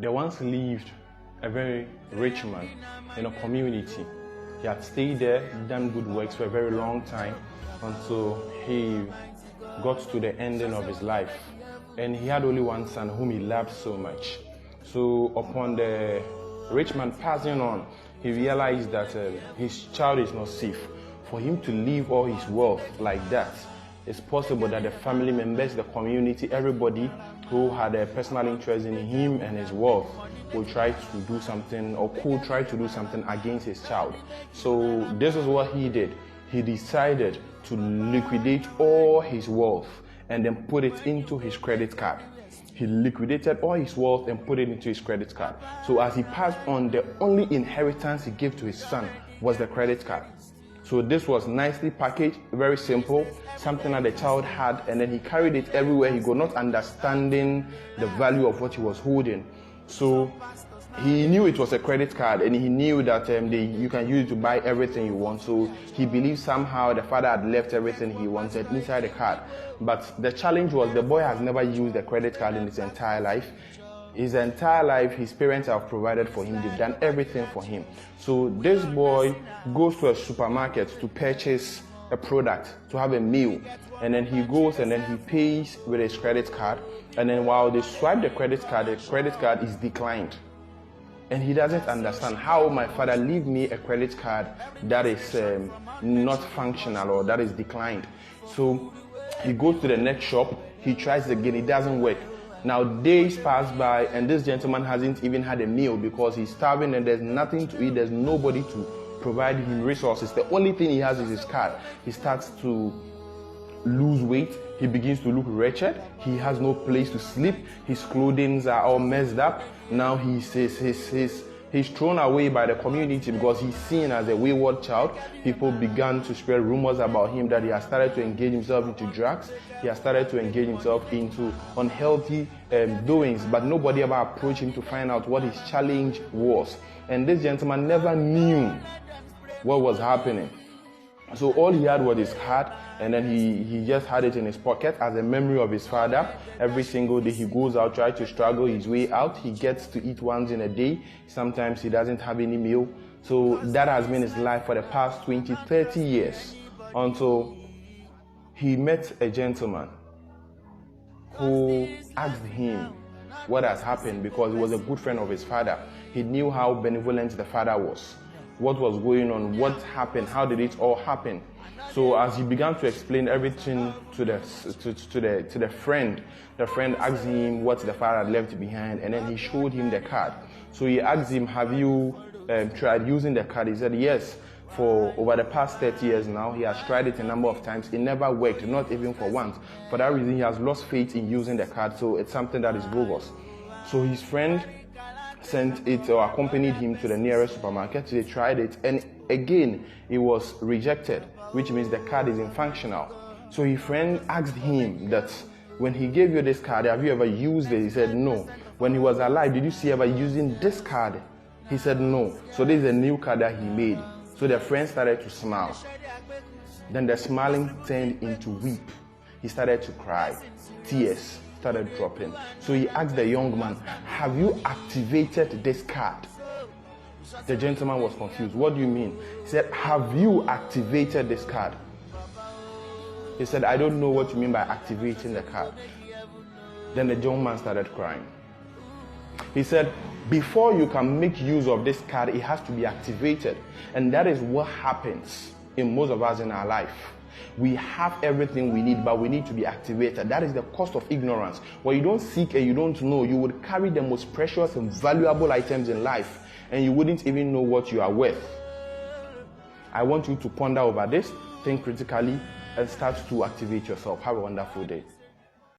There once lived a very rich man in a community. He had stayed there, done good works for a very long time until he got to the ending of his life. And he had only one son whom he loved so much. So upon the rich man passing on, he realized that his child is not safe. For him to leave all his wealth like that, it's possible that the family members, the community, everybody who had a personal interest in him and his wealth will try to do something or could try to do something against his child. So this is what he did. He decided to liquidate all his wealth and then put it into his credit card. He liquidated all his wealth and put it into his credit card. So as he passed on, the only inheritance he gave to his son was the credit card. So this was nicely packaged, very simple, something that the child had, and then he carried it everywhere he go, not understanding the value of what he was holding. So he knew it was a credit card, and he knew that you can use it to buy everything you want. So he believed somehow the father had left everything he wanted inside the card. But the challenge was the boy has never used a credit card in his entire life. His entire life, his parents have provided for him. They've done everything for him. So this boy goes to a supermarket to purchase a product, to have a meal. And then he goes and then he pays with his credit card. And then while they swipe the credit card is declined. And he doesn't understand how my father leave me a credit card that is not functional or that is declined. So he goes to the next shop, he tries again, it doesn't work. Now days pass by and this gentleman hasn't even had a meal because he's starving and there's nothing to eat, there's nobody to provide him resources. The only thing he has is his card. He starts to lose weight, he begins to look wretched, he has no place to sleep, his clothing are all messed up. Now he's thrown away by the community because he's seen as a wayward child. People began to spread rumors about him that he has started to engage himself into drugs. He has started to engage himself into unhealthy doings, but nobody ever approached him to find out what his challenge was. And this gentleman never knew what was happening. So all he had was his card, and then he just had it in his pocket as a memory of his father. Every single day he goes out, tries to struggle his way out. He gets to eat once in a day. Sometimes he doesn't have any meal. So that has been his life for the past 20, 30 years until he met a gentleman who asked him what has happened because he was a good friend of his father. He knew how benevolent the father was. What was going on, what happened, how did it all happen? So as he began to explain everything to the friend, the friend asked him what the father had left behind, and then he showed him the card. So he asked him, have you tried using the card? He said yes. For over the past 30 years now, he has tried it a number of times. It never worked, not even for once. For that reason, he has lost faith in using the card, so it's something that is bogus. So his friend sent it or accompanied him to the nearest supermarket. They tried it, and again it was rejected, which means the card isn't functional. So his friend asked him that when he gave you this card, have you ever used it? He said no. When he was alive, did you see ever using this card? He said no. So this is a new card that he made. So the friend started to smile. Then the smiling turned into weep. He started to cry. Tears started dropping. So he asked the young man, have you activated this card? The gentleman was confused. What do you mean? He said, have you activated this card? He said, I don't know what you mean by activating the card. Then the young man started crying. He said, before you can make use of this card, it has to be activated. And that is what happens in most of us in our life. We have everything we need, but we need to be activated. That is the cost of ignorance. When you don't seek and you don't know, you would carry the most precious and valuable items in life, and you wouldn't even know what you are worth. I want you to ponder over this, think critically, and start to activate yourself. Have a wonderful day.